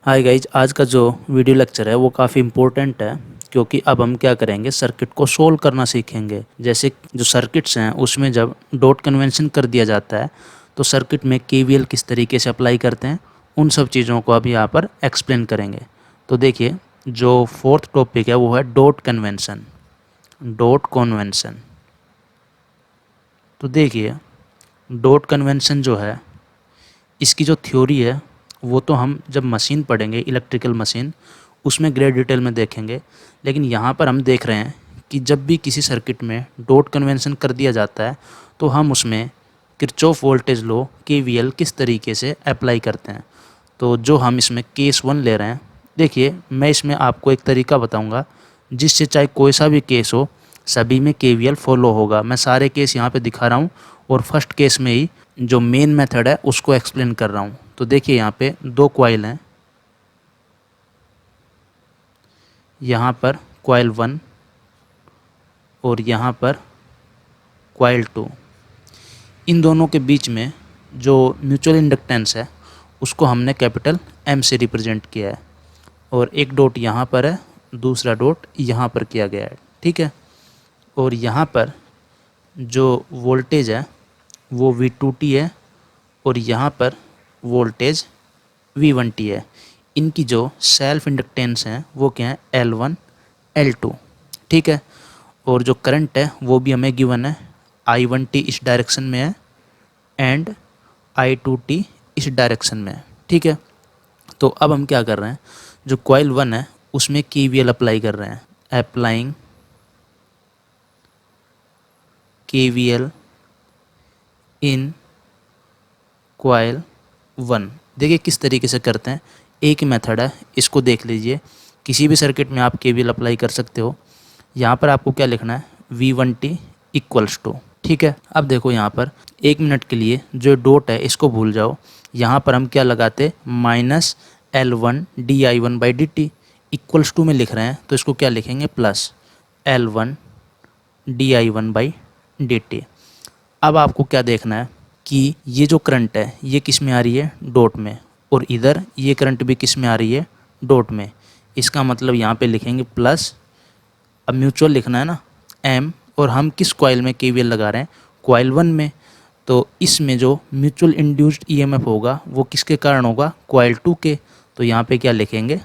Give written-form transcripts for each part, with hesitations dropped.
Hi guys, आज का जो वीडियो लेक्चर है वो काफ़ी इम्पोर्टेंट है क्योंकि अब हम क्या करेंगे, सर्किट को सोल्व करना सीखेंगे। जैसे जो सर्किट्स हैं उसमें जब डॉट कन्वेंशन कर दिया जाता है तो सर्किट में केवीएल किस तरीके से अप्लाई करते हैं, उन सब चीज़ों को अभी यहाँ पर एक्सप्लेन करेंगे। तो देखिए, जो फोर्थ टॉपिक है वो है डॉट कन्वेंशन। डॉट कन्वेंशन, तो देखिए डॉट कन्वेंशन जो है इसकी जो थ्योरी है वो तो हम जब मशीन पढ़ेंगे, इलेक्ट्रिकल मशीन, उसमें ग्रेट डिटेल में देखेंगे। लेकिन यहाँ पर हम देख रहे हैं कि जब भी किसी सर्किट में डॉट कन्वेंशन कर दिया जाता है तो हम उसमें किरचॉफ वोल्टेज लॉ केवीएल किस तरीके से अप्लाई करते हैं। तो जो हम इसमें केस 1 ले रहे हैं, देखिए मैं इसमें आपको एक तरीका बताऊंगा जिससे चाहे कोई सा भी केस हो सभी में केवीएल फॉलो होगा। मैं सारे केस यहाँ पे दिखा रहा हूँ और फर्स्ट केस में ही जो मेन मेथड है उसको एक्सप्लेन कर रहा हूँ। तो देखिए यहाँ पे दो कॉइल हैं, यहाँ पर कॉइल 1 और यहाँ पर कॉइल 2। इन दोनों के बीच में जो म्यूचुअल इंडक्टेंस है उसको हमने कैपिटल एम से रिप्रेजेंट किया है और एक डॉट यहाँ पर है, दूसरा डॉट यहाँ पर किया गया है, ठीक है। और यहाँ पर जो वोल्टेज है वो V2T है और यहाँ पर वोल्टेज V1T है। इनकी जो सेल्फ इंडक्टेंस हैं वो क्या है, L1 L2, ठीक है। और जो करंट है वो भी हमें गिवन है, I1T इस डायरेक्शन में है एंड I2T इस डायरेक्शन में है, ठीक है। तो अब हम क्या कर रहे हैं, जो कॉइल 1 है उसमें KVL अप्लाई कर रहे हैं। Applying KVL in coil 1। देखिए किस तरीके से करते हैं, एक ही मेथड है, इसको देख लीजिए। किसी भी सर्किट में आप केवीएल अप्लाई कर सकते हो। यहाँ पर आपको क्या लिखना है, V1T इक्वल्स टू, ठीक है। अब देखो यहाँ पर 1 मिनट के लिए जो डॉट है इसको भूल जाओ। यहाँ पर हम क्या लगाते, minus L1 di1/dt equals to में लिख रहे हैं तो इसको क्या लिखेंगे, प्लस L1 di1/dt। अब आपको क्या देखना है कि ये जो करंट है ये किस में आ रही है, डॉट में, और इधर ये करंट भी किस में आ रही है, डॉट में। इसका मतलब यहाँ पे लिखेंगे प्लस, अब म्यूचुअल लिखना है ना, एम, और हम किस कॉइल में केवीएल लगा रहे हैं, कॉइल 1 में। तो इसमें जो म्यूचुअल इंड्यूस्ड ईएमएफ होगा वो किसके कारण होगा, कॉइल 2 के। तो यहाँ पे क्या लिखेंगे,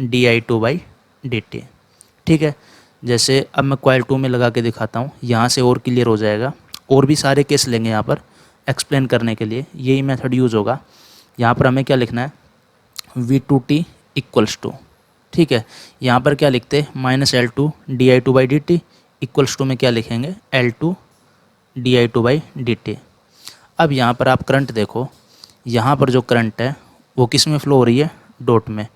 di2/dt, ठीक है। जैसे अब मैं कॉइल 2 में लगा के दिखाता हूँ, यहाँ से और क्लियर हो जाएगा। और भी सारे केस लेंगे यहाँ पर एक्सप्लेन करने के लिए, यही मेथड यूज़ होगा। यहाँ पर हमें क्या लिखना है, V2T इक्वल्स टू, ठीक है। यहाँ पर क्या लिखते हैं, minus L2 di2/dt equals to में क्या लिखेंगे, L2 di2/dt। अब यहाँ पर आप करंट देखो, यहाँ पर जो करंट है वो किस में फ्लो हो रही है, डॉट में,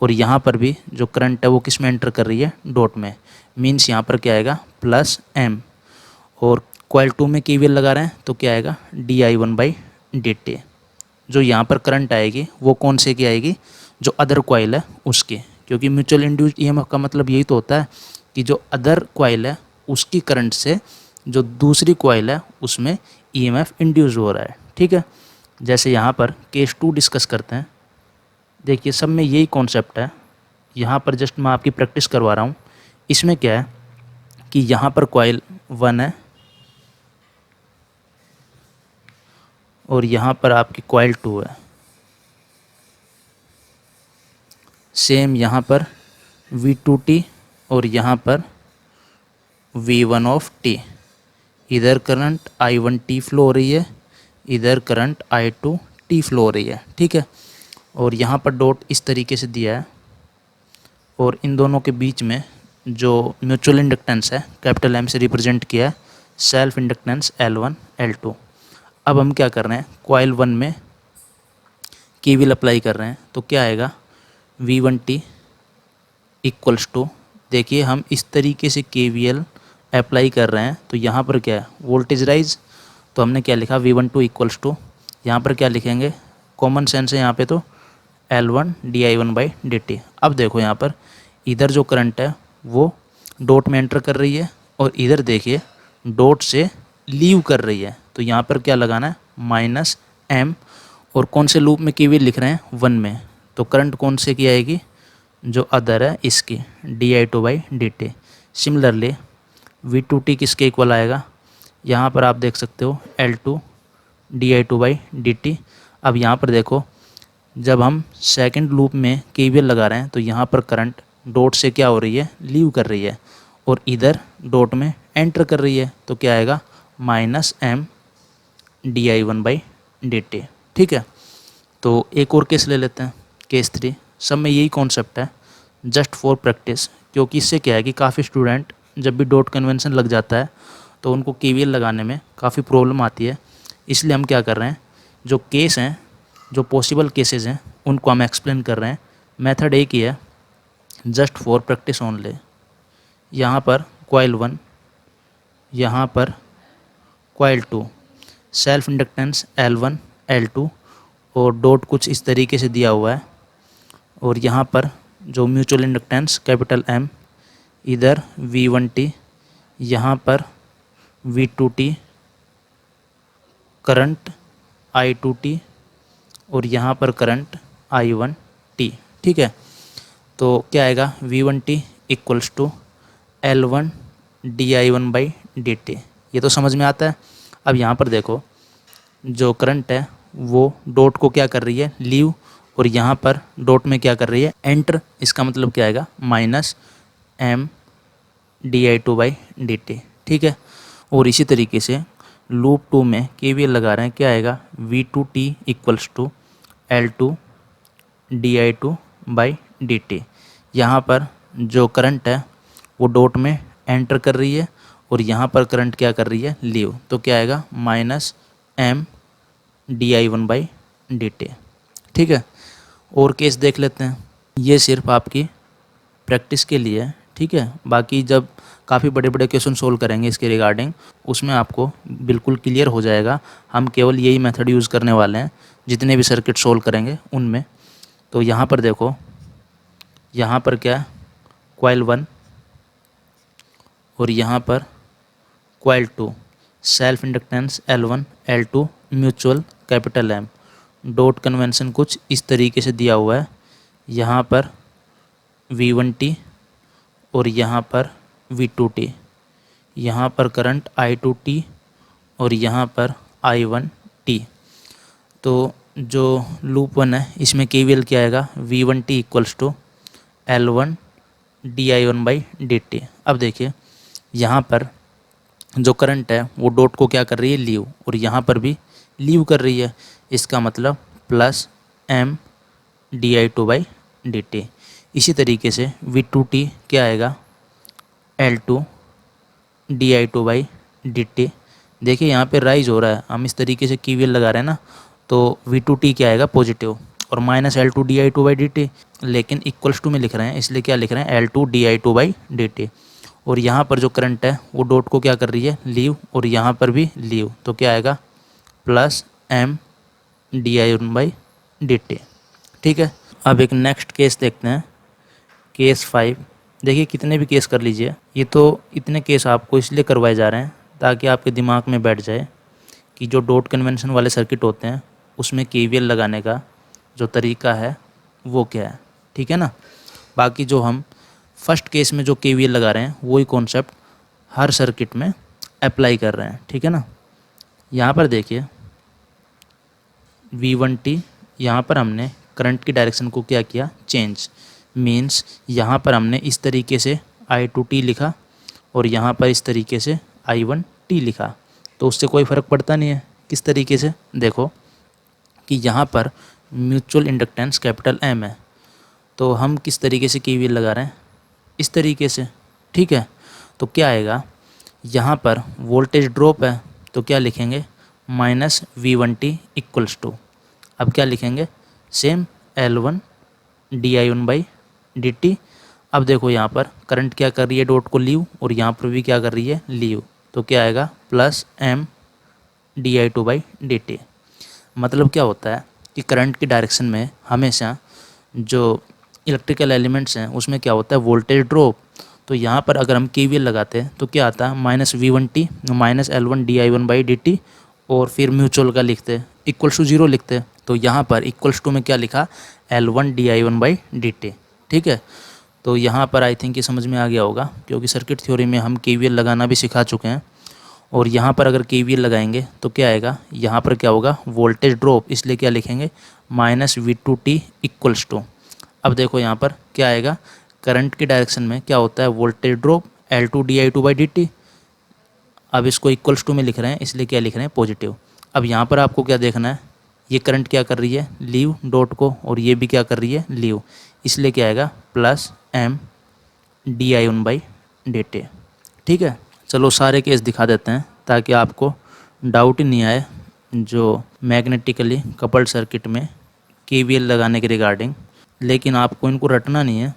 और यहाँ पर भी जो करंट है वो किस में एंटर कर रही है, डॉट में। मीन्स यहाँ पर क्या आएगा, प्लस M। और कॉइल 2 में केवीएल लगा रहे हैं तो क्या आएगा, di1/dt। जो यहाँ पर करंट आएगी वो कौन से की आएगी, जो अदर कॉइल है उसकी, क्योंकि म्यूचुअल इंड्यूस्ड ईएमएफ का मतलब यही तो होता है कि जो अदर कॉइल है उसकी करंट से जो दूसरी कॉइल है उसमें ईएमएफ इंड्यूस हो रहा है, ठीक है। जैसे यहाँ पर केस 2 डिस्कस करते हैं। देखिए सब में यही कॉन्सेप्ट है, यहाँ पर जस्ट मैं आपकी प्रैक्टिस करवा रहा हूँ। इसमें क्या है कि यहाँ पर कॉइल 1 है और यहाँ पर आपकी कॉइल 2 है। सेम यहाँ पर V2T और यहाँ पर V1T। इधर करंट I1T फ्लो हो रही है, इधर करंट I2T फ्लो हो रही है, ठीक है। और यहाँ पर डॉट इस तरीके से दिया है और इन दोनों के बीच में जो म्यूचुअल इंडक्टेंस है कैपिटल M से रिप्रेजेंट किया है, सेल्फ इंडक्टेंस L1 L2। अब हम क्या कर रहे हैं, कॉइल 1 में केवीएल अप्लाई कर रहे हैं तो क्या आएगा, V1T इक्वल्स टू, देखिए हम इस तरीके से केवीएल अप्लाई कर रहे हैं तो यहाँ पर क्या है, वोल्टेज राइज। तो हमने क्या लिखा, V12 इक्वल्स टू, यहाँ पर क्या लिखेंगे, कॉमन सेंस है यहाँ पे, तो L1 di1/dt। अब देखो यहाँ पर इधर जो करंट है वो डॉट में एंटर कर रही है और इधर देखिए डॉट से लीव कर रही है। तो यहाँ पर क्या लगाना है, माइनस M। और कौन से लूप में केवीएल लिख रहे हैं, 1 में। तो करंट कौन से की आएगी, जो अदर है इसकी, di2/dt। सिमिलरली v2t किसके इक्वल आएगा, यहाँ पर आप देख सकते हो L2 di2/dt। अब यहाँ पर देखो, जब हम सेकंड लूप में केवीएल लगा रहे हैं तो यहाँ पर करंट डॉट से क्या हो रही है, लीव कर रही है, और इधर डॉट में एंटर कर रही है, तो क्या आएगा -m di1/dt। ठीक है, तो एक और केस ले लेते हैं, केस 3। सब में यही कॉन्सेप्ट है, जस्ट फॉर प्रैक्टिस, क्योंकि इससे क्या है कि काफ़ी स्टूडेंट जब भी डॉट कन्वेंशन लग जाता है तो उनको केवीएल लगाने में काफ़ी प्रॉब्लम आती है। इसलिए हम क्या कर रहे हैं, जो केस हैं, जो पॉसिबल केसेस हैं, उनको हम एक्सप्लेन कर रहे हैं। मेथड एक ही है, जस्ट फॉर प्रैक्टिस ओनली। यहाँ पर कॉइल 1, यहाँ पर coil 2, self inductance L1 L2 और डॉट कुछ इस तरीके से दिया हुआ है, और यहाँ पर जो म्यूचुअल इंडक्टेंस कैपिटल M, इधर V1T, यहाँ पर V2T, करंट I2T और यहाँ पर करंट I1T। ठीक है, तो क्या आएगा, V1T equals to L1 di1/dt। ये तो समझ में आता है। अब यहाँ पर देखो, जो करंट है वो डॉट को क्या कर रही है, लीव, और यहाँ पर डॉट में क्या कर रही है, एंटर। इसका मतलब क्या आएगा, -m di2/dt। ठीक है, और इसी तरीके से लूप 2 में केवीएल लगा रहे हैं, क्या आएगा, V2T equals to L2 di2/dt। यहाँ पर जो करंट है वो डॉट में एंटर कर रही है, और यहाँ पर करंट क्या कर रही है, लीव, तो क्या आएगा -m di1/dt। ठीक है, और केस देख लेते हैं। ये सिर्फ आपकी प्रैक्टिस के लिए है। ठीक है, बाकी जब काफ़ी बड़े बड़े क्वेश्चन सोल्व करेंगे इसके रिगार्डिंग, उसमें आपको बिल्कुल क्लियर हो जाएगा। हम केवल यही मेथड यूज़ करने वाले हैं जितने भी सर्किट सोल्व करेंगे उनमें। तो यहाँ पर देखो, यहाँ पर क्या, कॉइल 1 और यहाँ पर coil 2, self inductance L1 L2, mutual capital M, dot convention कुछ इस तरीके से दिया हुआ है। यहाँ पर V1T और यहाँ पर V2T, यहाँ पर करंट I2T और यहाँ पर I1T। तो जो लूप 1 है इसमें केवीएल क्या आएगा, V1T equals to L1 di1/dt। अब देखिए, यहाँ पर जो करंट है वो डॉट को क्या कर रही है, लीव, और यहाँ पर भी लीव कर रही है। इसका मतलब +m di2/dt। इसी तरीके से V2T क्या आएगा, L2 di2/dt। देखिए यहाँ पे राइज हो रहा है, हम इस तरीके से केवीएल लगा रहे हैं ना, तो V2T क्या आएगा, पॉजिटिव, और -L2 di2/dt, लेकिन इक्वल्स टू में लिख रहे हैं, इसलिए क्या लिख रहे हैं, L2 di2/dt। और यहाँ पर जो करंट है वो डॉट को क्या कर रही है, लीव, और यहाँ पर भी लीव, तो क्या आएगा +m di1/dt। ठीक है, अब एक नेक्स्ट केस देखते हैं, केस 5। देखिए कितने भी केस कर लीजिए, ये तो इतने केस आपको इसलिए करवाए जा रहे हैं ताकि आपके दिमाग में बैठ जाए कि जो डॉट कन्वेंशन वाले सर्किट होते हैं उसमें केवीएल लगाने का जो तरीका है वो क्या है। ठीक है ना, बाकी जो हम फर्स्ट केस में जो केवीएल लगा रहे हैं वही कॉन्सेप्ट हर सर्किट में अप्लाई कर रहे हैं। ठीक है ना, यहाँ पर देखिए V1T, यहाँ पर हमने करंट की डायरेक्शन को क्या किया, चेंज, मीन्स यहाँ पर हमने इस तरीके से I2T लिखा और यहाँ पर इस तरीके से I1T लिखा, तो उससे कोई फ़र्क पड़ता नहीं है। किस तरीके से, देखो कि यहाँ पर म्यूचुअल इंडक्टेंस कैपिटल M है, तो हम किस तरीके से केवीएल लगा रहे हैं, इस तरीके से। ठीक है, तो क्या आएगा, यहाँ पर वोल्टेज ड्रॉप है, तो क्या लिखेंगे, -V1T इक्वल्स टू, अब क्या लिखेंगे, सेम L1 di1/dt। अब देखो यहाँ पर करंट क्या कर रही है, डॉट को लीव, और यहाँ पर भी क्या कर रही है, लीव, तो क्या आएगा +m di2/dt। मतलब क्या होता है कि करंट की डायरेक्शन में हमेशा जो इलेक्ट्रिकल एलिमेंट्स हैं उसमें क्या होता है, वोल्टेज ड्रॉप। तो यहाँ पर अगर हम केवीएल लगाते हैं तो क्या आता है, -V1T -L1 di1/dt, और फिर म्यूचुअल का लिखते हैं इक्वल्स टू 0 लिखते हैं, तो यहाँ पर इक्वल्स टू में क्या लिखा, L1 di1/dt। ठीक है, तो यहाँ पर आई थिंक ये समझ में आ गया होगा, क्योंकि सर्किट थ्योरी में हम KVL लगाना भी सिखा चुके हैं। और यहाँ पर अगर KVL लगाएंगे तो क्या आएगा, यहाँ पर क्या होगा, वोल्टेज ड्रॉप, इसलिए क्या लिखेंगे -V2t इक्वल्स टू। अब देखो यहाँ पर क्या आएगा, करंट की डायरेक्शन में क्या होता है, वोल्टेज ड्रॉप L2 di2/dt। अब इसको इक्वल्स टू में लिख रहे हैं, इसलिए क्या लिख रहे हैं, पॉजिटिव। अब यहाँ पर आपको क्या देखना है, ये करंट क्या कर रही है, लीव डॉट को, और ये भी क्या कर रही है, लीव, इसलिए क्या आएगा +M di1/dt। ठीक है, चलो सारे केस दिखा देते हैं ताकि आपको डाउट ही नहीं आए जो मैग्नेटिकली कपल्ड सर्किट में KVL लगाने के रिगार्डिंग। लेकिन आपको इनको रटना नहीं है,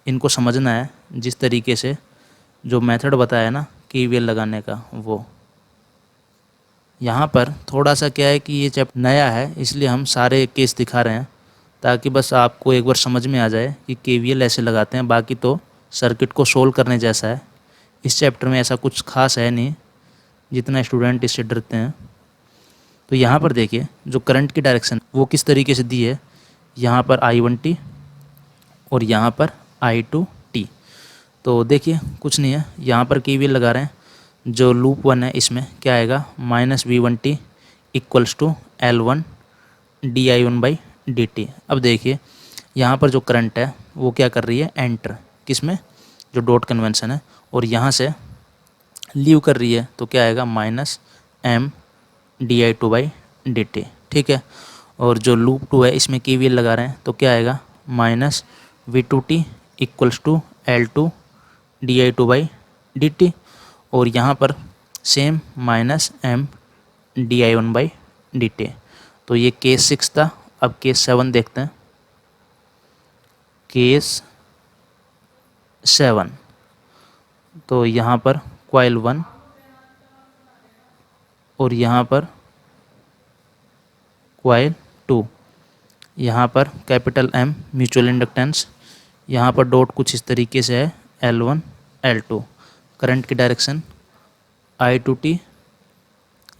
इनको समझना है जिस तरीके से जो मेथड बताया ना KVL लगाने का, वो यहाँ पर थोड़ा सा क्या है कि ये चैप्टर नया है, इसलिए हम सारे केस दिखा रहे हैं ताकि बस आपको एक बार समझ में आ जाए कि KVL ऐसे लगाते हैं। बाकी तो सर्किट को सोल्व करने जैसा है, इस चैप्टर में ऐसा कुछ खास है नहीं जितना स्टूडेंट इससे डरते हैं। तो यहाँ पर देखिए जो करंट की डायरेक्शन वो किस तरीके से दी है, यहाँ पर I1t और यहाँ पर I2t। तो देखिए कुछ नहीं है, यहाँ पर KVL लगा रहे हैं, जो लूप 1 है इसमें क्या आएगा, -V1t equals to L1 di1/dt। अब देखिए यहाँ पर जो करंट है वो क्या कर रही है, एंटर किस में, जो डॉट कन्वेंशन है, और यहाँ से लीव कर रही है, तो क्या आएगा -M di2/dt। ठीक है, और जो लूप 2 है इसमें KVL लगा रहे हैं, तो क्या आएगा -V2t equals to L2 di2/dt, और यहाँ पर सेम -M di1/dt। तो ये केस 6 था। अब केस 7 देखते हैं। केस 7, तो यहाँ पर कॉइल 1 और यहाँ पर कॉइल 2, यहाँ पर कैपिटल M म्यूचुअल इंडक्टेंस, यहाँ पर डॉट कुछ इस तरीके से है L1 L2। करंट की डायरेक्शन I2t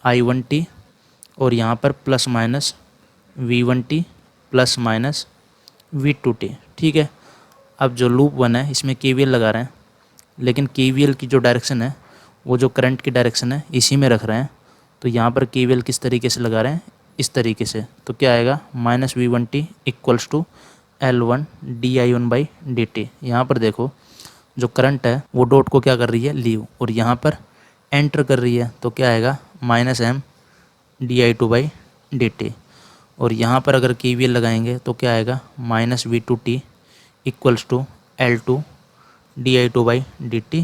I1t, और यहाँ पर ± V1t ± V2t। ठीक है, अब जो लूप 1 है इसमें KVL लगा रहे हैं, लेकिन KVL की जो डायरेक्शन है वो जो करंट की डायरेक्शन है इसी में रख रहे हैं। तो यहाँ पर KVL किस तरीके से लगा रहे हैं, इस तरीके से, तो क्या आएगा -V1t equals to L1 di1/dt। यहाँ पर देखो जो करंट है वो डॉट को क्या कर रही है, लीव, और यहाँ पर एंटर कर रही है, तो क्या आएगा -M di2/dt। और यहाँ पर अगर KVL लगाएंगे तो क्या आएगा -V2t equals to L2 di2/dt,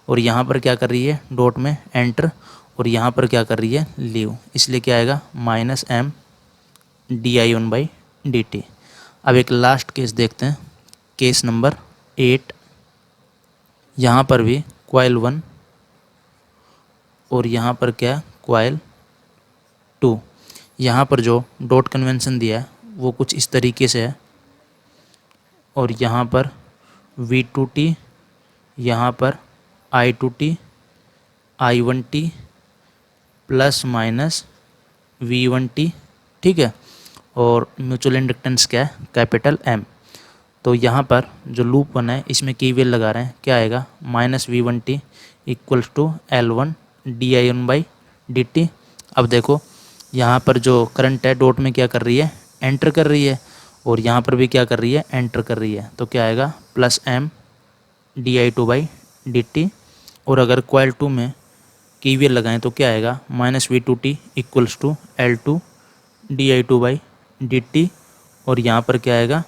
और यहाँ पर क्या कर रही है, डॉट में एंटर, और यहाँ पर क्या कर रही है, लीव, इसलिए क्या आएगा -M di1/dt। अब एक लास्ट केस देखते हैं, केस नंबर 8। यहाँ पर भी कॉइल 1 और यहाँ पर क्या, कॉइल 2। यहाँ पर जो डॉट कन्वेंशन दिया है वो कुछ इस तरीके से है, और यहाँ पर V2t, यहाँ पर I2t I1t ± V1t। ठीक है, और म्यूचुअल इंडक्टेंस क्या है, कैपिटल M। तो यहाँ पर जो लूप 1 है इसमें KVL लगा रहे हैं, क्या आएगा -V1t equals to L1 di1/dt। अब देखो यहाँ पर जो करंट है डॉट में क्या कर रही है, एंटर कर रही है, और यहाँ पर भी क्या कर रही है, एंटर कर रही है, तो क्या आएगा +M di2/dt। और अगर कॉइल 2 में KVL लगाएं तो क्या आएगा -V2t equals to L2 di2/dt, और यहाँ पर क्या आएगा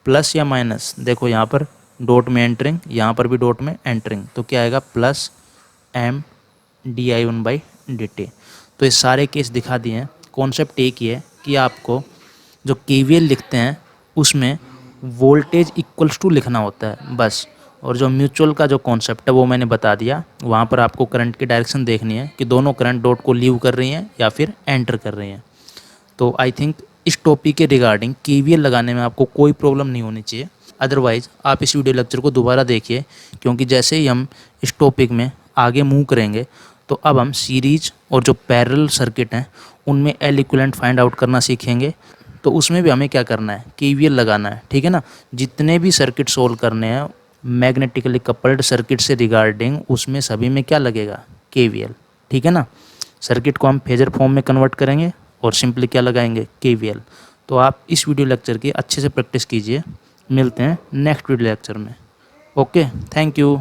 प्लस या माइनस, देखो यहाँ पर डॉट में एंटरिंग, यहाँ पर भी डॉट में एंटरिंग, तो क्या आएगा +M di1/dt। तो ये सारे केस दिखा दिए हैं। कॉन्सेप्ट एक ही है कि आपको जो KVL लिखते हैं उसमें वोल्टेज इक्वल्स टू लिखना होता है बस, और जो म्यूचुअल का जो कॉन्सेप्ट है वो मैंने बता दिया। वहाँ पर आपको करंट की डायरेक्शन देखनी है कि दोनों करंट डॉट को लीव कर रही हैं या फिर एंटर कर रही हैं। तो आई थिंक इस टॉपिक के रिगार्डिंग KVL लगाने में आपको कोई प्रॉब्लम नहीं होनी चाहिए। अदरवाइज़ आप इस वीडियो लेक्चर को दोबारा देखिए, क्योंकि जैसे ही हम इस टॉपिक में आगे मूव करेंगे तो अब हम सीरीज और जो पैरेलल सर्किट हैं उनमें एल इक्विवेलेंट फाइंड आउट करना सीखेंगे। तो उसमें भी हमें क्या करना है, केवीएल लगाना है, ठीक है ना। जितने भी सर्किट सोल्व करने हैं मैग्नेटिकली कपल्ड सर्किट से रिगार्डिंग, उसमें सभी में क्या लगेगा, केवीएल, ठीक है ना। सर्किट को हम फेजर फॉर्म में कन्वर्ट करेंगे और सिंपली क्या लगाएंगे, केवीएल। तो आप इस वीडियो लेक्चर की अच्छे से प्रैक्टिस कीजिए। मिलते हैं नेक्स्ट वीडियो लेक्चर में। Okay, thank you.